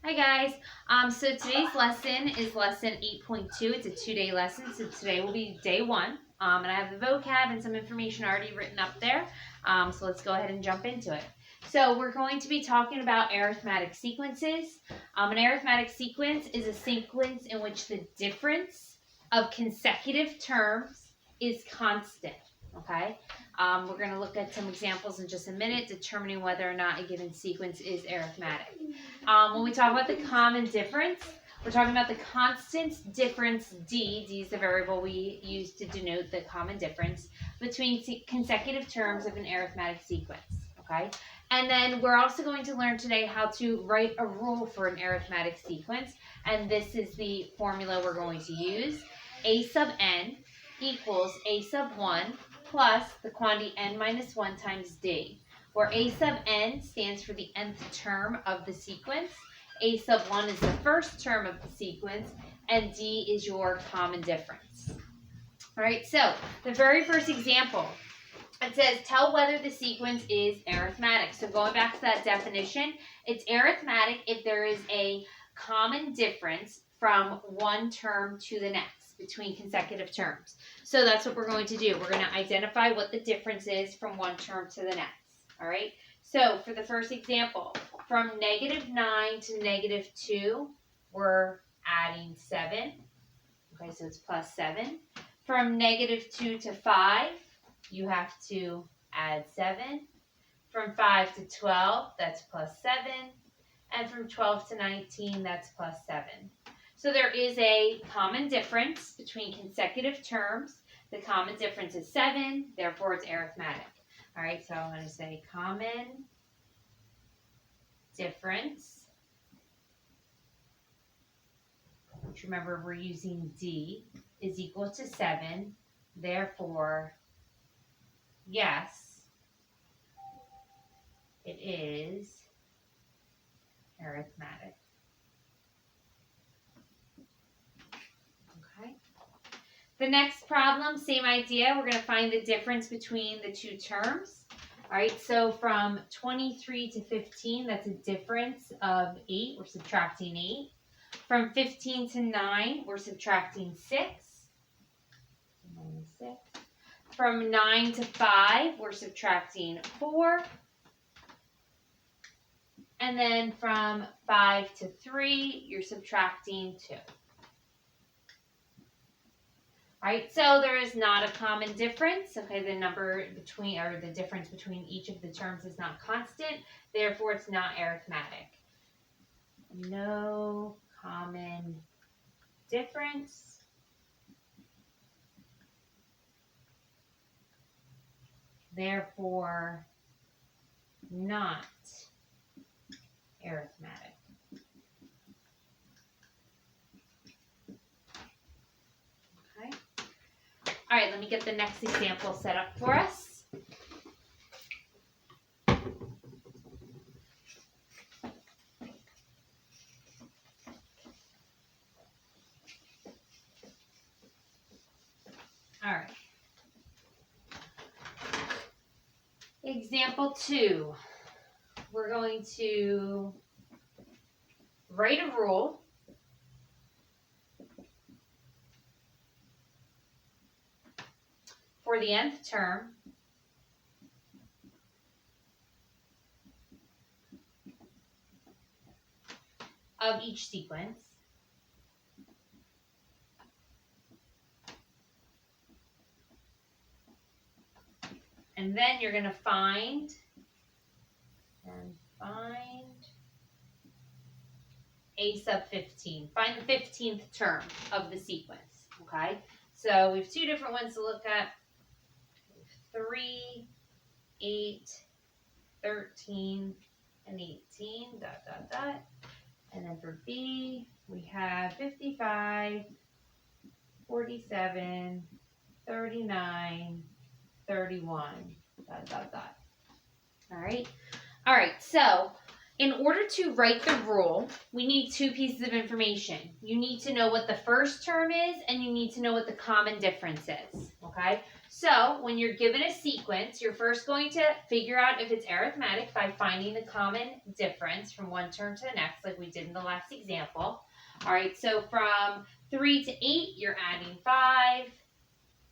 Hi guys. So today's lesson is lesson 8.2. It's a 2-day lesson. So today will be day 1. And I have the vocab and some information already written up there. So let's go ahead and jump into it. So we're going to be talking about arithmetic sequences. An arithmetic sequence is a sequence in which the difference of consecutive terms is constant. Okay. We're going to look at some examples in just a minute, determining whether or not a given sequence is arithmetic. When we talk about the common difference, we're talking about the constant difference d. D is the variable we use to denote the common difference between consecutive terms of an arithmetic sequence. Okay, and then we're also going to learn today how to write a rule for an arithmetic sequence, and this is the formula we're going to use. A sub n equals a sub 1 plus the quantity n minus 1 times d, where a sub n stands for the nth term of the sequence, a sub 1 is the first term of the sequence, and d is your common difference. All right, so the very first example, it says, tell whether the sequence is arithmetic. So going back to that definition, it's arithmetic if there is a common difference from one term to the next between consecutive terms. So that's what we're going to do. We're going to identify what the difference is from one term to the next. All right. So for the first example, from -9 to -2, we're adding 7. Okay, so it's plus 7. From -2 to 5, you have to add 7. From 5 to 12, that's plus 7. And from 12 to 19, that's plus 7. So there is a common difference between consecutive terms. The common difference is 7, therefore it's arithmetic. All right, so I'm going to say common difference, which remember we're using D, is equal to 7, therefore, yes, it is arithmetic. Okay. The next problem, same idea. We're going to find the difference between the two terms. All right, so from 23 to 15, that's a difference of 8. We're subtracting 8. From 15 to 9, we're subtracting 6. Minus 6. From 9 to 5, we're subtracting 4. And then from 5 to 3, you're subtracting 2. All right, so there is not a common difference. Okay, the number between, or the difference between each of the terms is not constant. Therefore, it's not arithmetic. No common difference. Therefore, not arithmetic. Okay. All right, let me get the next example set up for us. All right. Example 2. We're going to write a rule for the nth term of each sequence. And then you're going to find a sub 15. Find the 15th term of the sequence. Okay? So we have two different ones to look at. 3, 8, 13, and 18, dot, dot, dot. And then for B, we have 55, 47, 39, 31, dot, dot, dot. All right. All right. So in order to write the rule, we need two pieces of information. You need to know what the first term is, and you need to know what the common difference is. Okay. So when you're given a sequence, you're first going to figure out if it's arithmetic by finding the common difference from one term to the next, like we did in the last example. All right, so from 3 to 8, you're adding 5.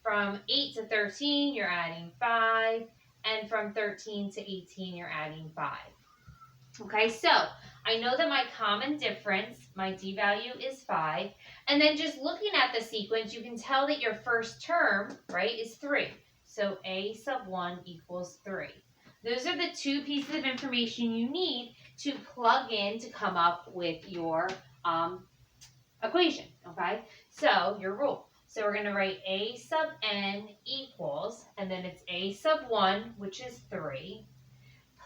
From 8 to 13, you're adding 5. And from 13 to 18, you're adding 5. Okay, so I know that my common difference, my D value is 5. And then just looking at the sequence, you can tell that your first term, right, is 3. So A sub 1 equals 3. Those are the two pieces of information you need to plug in to come up with your equation, okay? So your rule. So we're going to write A sub n equals, and then it's A sub 1, which is 3,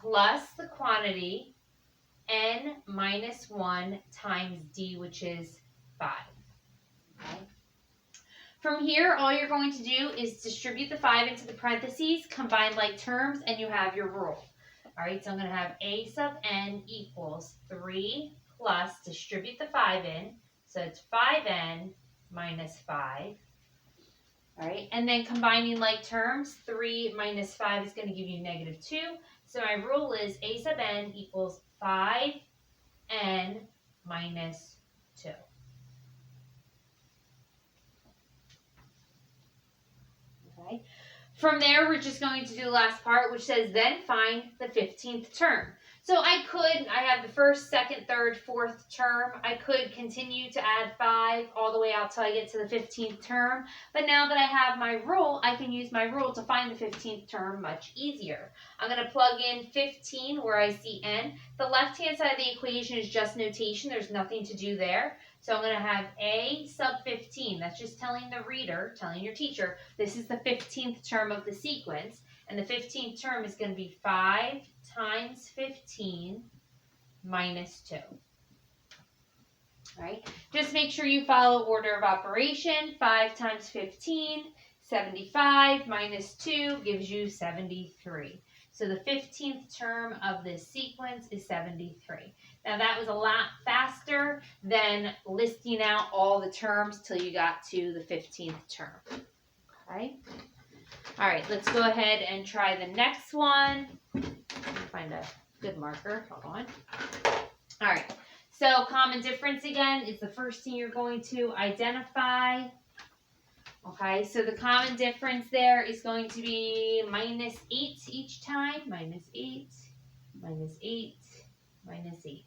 plus the quantity n minus 1 times d, which is 5. Okay. From here, all you're going to do is distribute the 5 into the parentheses, combine like terms, and you have your rule. All right, so I'm going to have A sub n equals 3 plus, distribute the 5 in, so it's 5n minus 5. All right, and then combining like terms, 3 minus 5 is going to give you negative 2. So my rule is A sub n equals 5n minus 2. Okay. From there, we're just going to do the last part, which says then find the 15th term. So I have the first, second, third, fourth term. I could continue to add 5 all the way out till I get to the 15th term. But now that I have my rule, I can use my rule to find the 15th term much easier. I'm going to plug in 15 where I see n. The left-hand side of the equation is just notation. There's nothing to do there. So I'm going to have A sub 15. That's just telling the reader, telling your teacher, this is the 15th term of the sequence. And the 15th term is going to be 5 times 15 minus 2. All right. Just make sure you follow order of operation. 5 times 15, 75 minus 2 gives you 73. So the 15th term of this sequence is 73. Now that was a lot faster than listing out all the terms till you got to the 15th term. Okay. All right, let's go ahead and try the next one. Let me find a good marker. Hold on. All right, so common difference again is the first thing you're going to identify. Okay, so the common difference there is going to be minus 8 each time. Minus 8, minus 8, minus 8.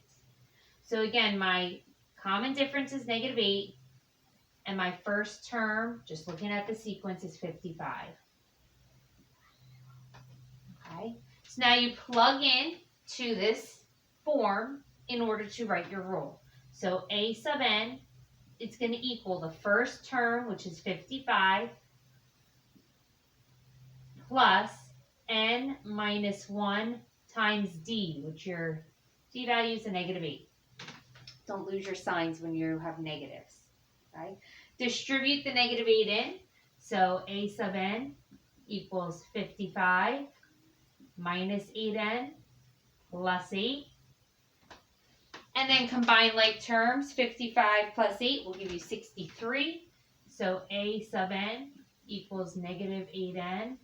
So again, my common difference is negative 8. And my first term, just looking at the sequence, is 55. Okay, so now you plug in to this form in order to write your rule. So A sub n, it's going to equal the first term, which is 55, plus n minus 1 times d, which your d value is a negative 8. Don't lose your signs when you have negatives. Okay? Distribute the negative 8 in. So A sub n equals 55 minus 8n plus 8. And then combine like terms. 55 plus 8 will give you 63. So A sub n equals negative 8n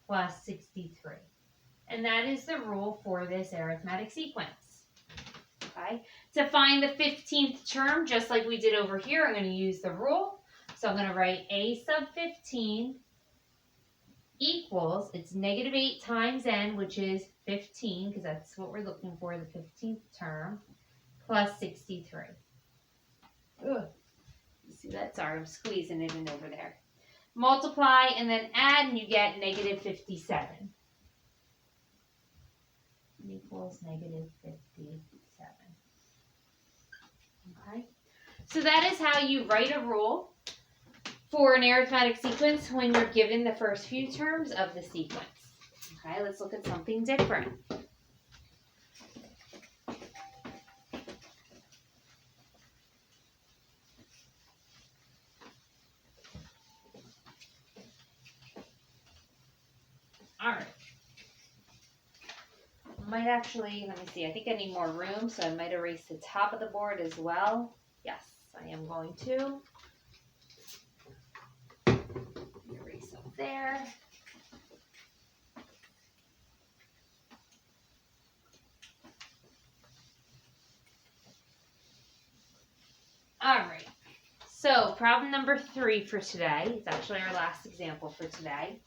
plus 63. And that is the rule for this arithmetic sequence. Okay. To find the 15th term, just like we did over here, I'm going to use the rule. So I'm going to write A sub 15 equals, it's negative 8 times n, which is 15, because that's what we're looking for, the 15th term, plus 63. Ugh. You see that? Sorry, I'm squeezing it in over there. Multiply and then add, and you get negative 57. Equals negative 57. Okay, so that is how you write a rule for an arithmetic sequence when you're given the first few terms of the sequence. Okay, let's look at something different. All right. Might actually, let me see, I think I need more room, so I might erase the top of the board as well. Yes, I am going to erase some there. All right. So problem number 3 for today. It's actually our last example for today.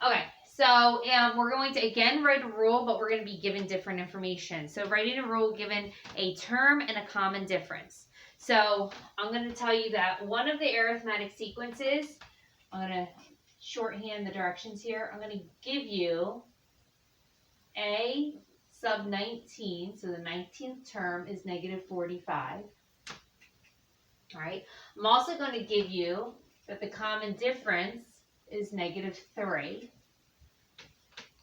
Okay, so we're going to again write a rule, but we're going to be given different information. So writing a rule given a term and a common difference. So I'm going to tell you that one of the arithmetic sequences, I'm going to shorthand the directions here. I'm going to give you a sub 19, so the 19th term is negative 45. All right, I'm also going to give you that the common difference is negative 3.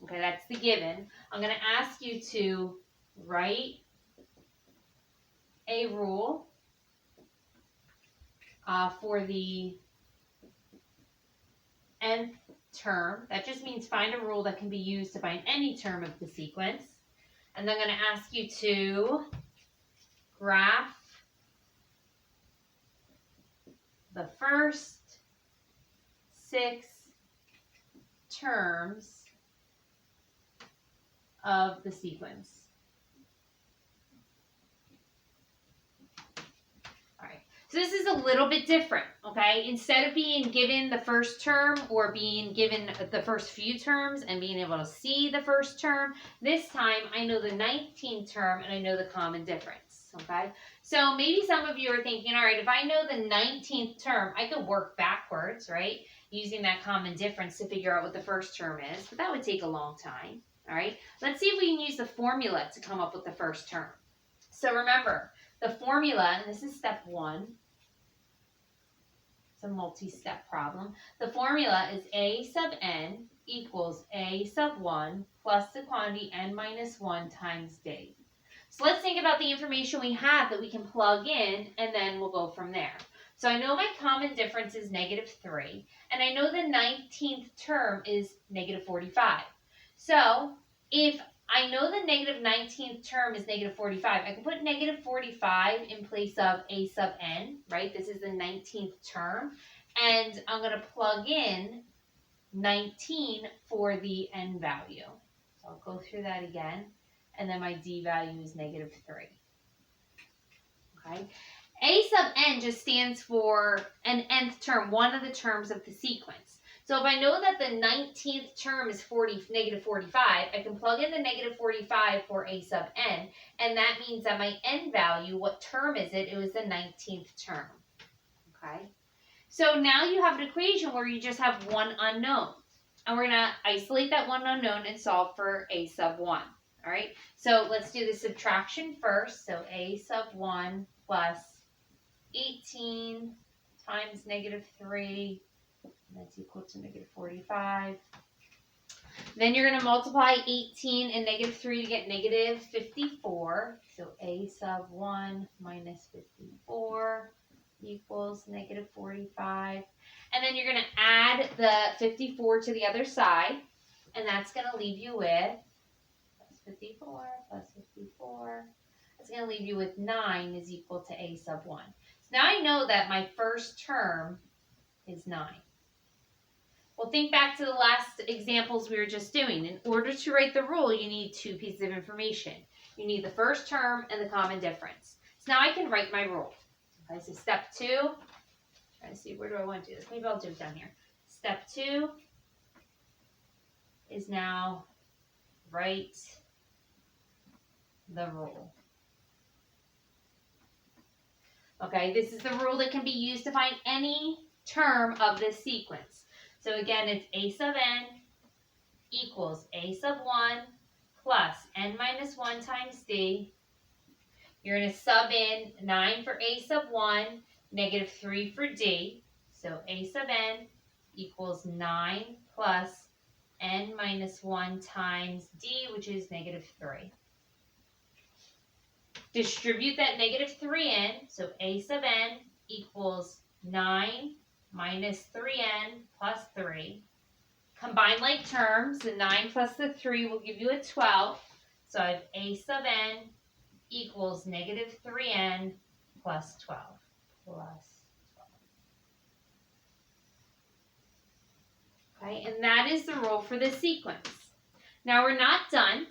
Okay, that's the given. I'm going to ask you to write a rule for the nth term. That just means find a rule that can be used to find any term of the sequence. And then I'm going to ask you to graph the first 6 terms of the sequence. All right, so this is a little bit different, okay? Instead of being given the first term or being given the first few terms and being able to see the first term, this time I know the 19th term and I know the common difference, okay? So maybe some of you are thinking, all right, if I know the 19th term, I could work backwards, right? Using that common difference to figure out what the first term is, but that would take a long time. All right, let's see if we can use the formula to come up with the first term. So remember, the formula, and this is step 1. It's a multi-step problem. The formula is a sub n equals a sub 1 plus the quantity n minus 1 times d. So let's think about the information we have that we can plug in, and then we'll go from there. So I know my common difference is negative 3, and I know the 19th term is negative 45. So if I know the negative 19th term is negative 45, I can put negative 45 in place of a sub n, right? This is the 19th term. And I'm going to plug in 19 for the n value. So I'll go through that again. And then my d value is negative 3. Okay? A sub n just stands for an nth term, one of the terms of the sequence. So if I know that the 19th term is negative 45, I can plug in the negative 45 for a sub n, and that means that my n value, what term is it? It was the 19th term. Okay? So now you have an equation where you just have one unknown. And we're going to isolate that one unknown and solve for a sub 1. All right? So let's do the subtraction first. So a sub 1 plus 18 times negative 3. That's equal to negative 45. Then you're going to multiply 18 and negative 3 to get negative 54. So a sub 1 minus 54 equals negative 45. And then you're going to add the 54 to the other side. And that's going to leave you with plus 54 plus 54. That's going to leave you with 9 is equal to a sub 1. So now I know that my first term is 9. Well, think back to the last examples we were just doing. In order to write the rule, you need 2 pieces of information. You need the first term and the common difference. So now I can write my rule. Okay, so step 2, trying to see, where do I want to do this? Maybe I'll do it down here. Step 2 is now write the rule. Okay, this is the rule that can be used to find any term of this sequence. So again, it's a sub n equals a sub 1 plus n minus 1 times d. You're going to sub in 9 for a sub 1, negative 3 for d. So a sub n equals 9 plus n minus 1 times d, which is negative 3. Distribute that negative 3 in, so a sub n equals 9 minus 3n plus 3. Combine like terms, the 9 plus the 3 will give you a 12. So I have a sub n equals negative 3n plus 12. Okay, and that is the rule for this sequence. Now we're not done.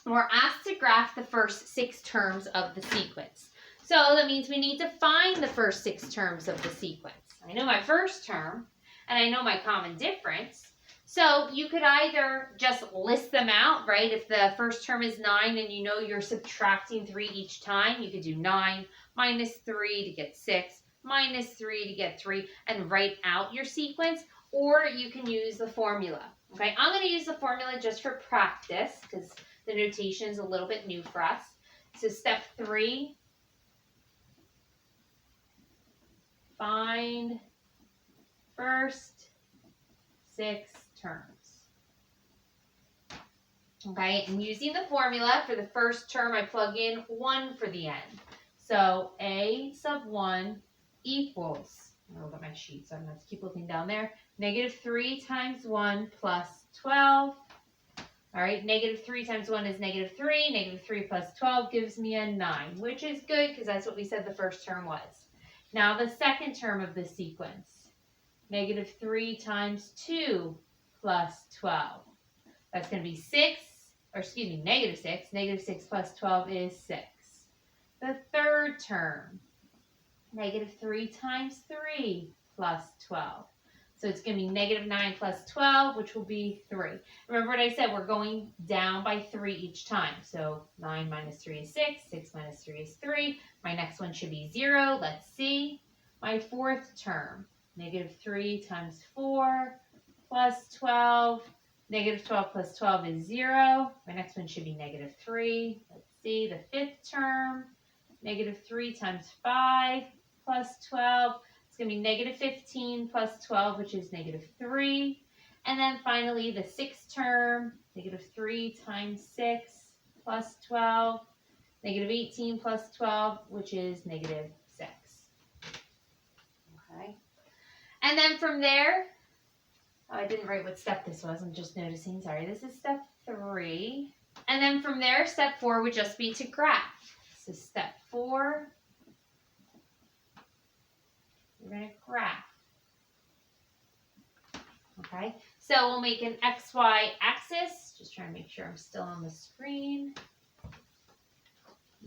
We're asked to graph the first 6 terms of the sequence. So that means we need to find the first 6 terms of the sequence. I know my first term, and I know my common difference. So you could either just list them out, right? If the first term is 9 and you know you're subtracting 3 each time, you could do 9 minus 3 to get 6, minus 3 to get 3, and write out your sequence. Or you can use the formula. Okay, I'm going to use the formula just for practice because the notation is a little bit new for us. So step 3, find first 6 terms. Okay, and using the formula for the first term, I plug in 1 for the end. So a sub 1 equals, I'll look at my sheet, so I'm going to have to keep looking down there, negative 3 times 1 plus 12. All right, negative 3 times 1 is negative 3. Negative 3 plus 12 gives me a 9, which is good because that's what we said the first term was. Now the second term of the sequence, negative 3 times 2 plus 12. That's going to be 6, or excuse me, negative 6. Negative 6 plus 12 is 6. The third term, negative 3 times 3 plus 12. So it's going to be negative 9 plus 12, which will be 3. Remember what I said, we're going down by 3 each time. So 9 minus 3 is 6, 6 minus 3 is 3. My next one should be 0. Let's see. My fourth term, negative 3 times 4 plus 12. Negative 12 plus 12 is 0. My next one should be negative 3. Let's see. The fifth term, negative 3 times 5 plus 12. It's going to be negative 15 plus 12, which is negative 3. And then finally, the sixth term, negative 3 times 6 plus 12. Negative 18 plus 12, which is negative 6. Okay. And then from there, oh, I didn't write what step this was. I'm just noticing. Sorry. This is step 3. And then from there, step 4 would just be to graph. So step 4, we're going to graph. Okay. So we'll make an XY axis. Just trying to make sure I'm still on the screen.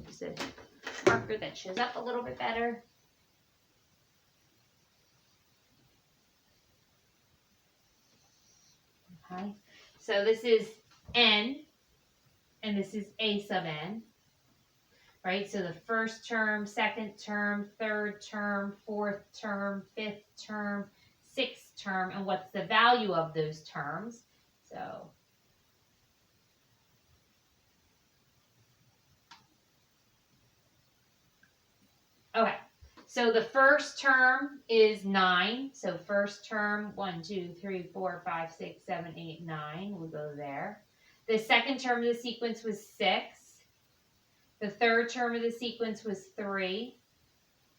Use a marker that shows up a little bit better. Okay, so this is n, and this is a sub n, right? So the first term, second term, third term, fourth term, fifth term, sixth term, and what's the value of those terms? So okay, so the first term is 9. So first term, 1, 2, 3, 4, 5, 6, 7, 8, 9. We'll go there. The second term of the sequence was 6. The third term of the sequence was 3.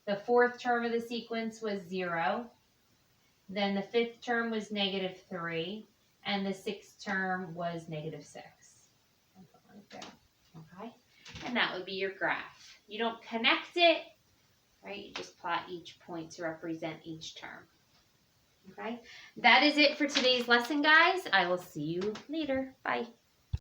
The fourth term of the sequence was 0. Then the fifth term was negative 3. And the sixth term was negative 6. Right there. Okay? And that would be your graph. You don't connect it. Right, you just plot each point to represent each term. Okay, that is it for today's lesson, guys. I will see you later. Bye.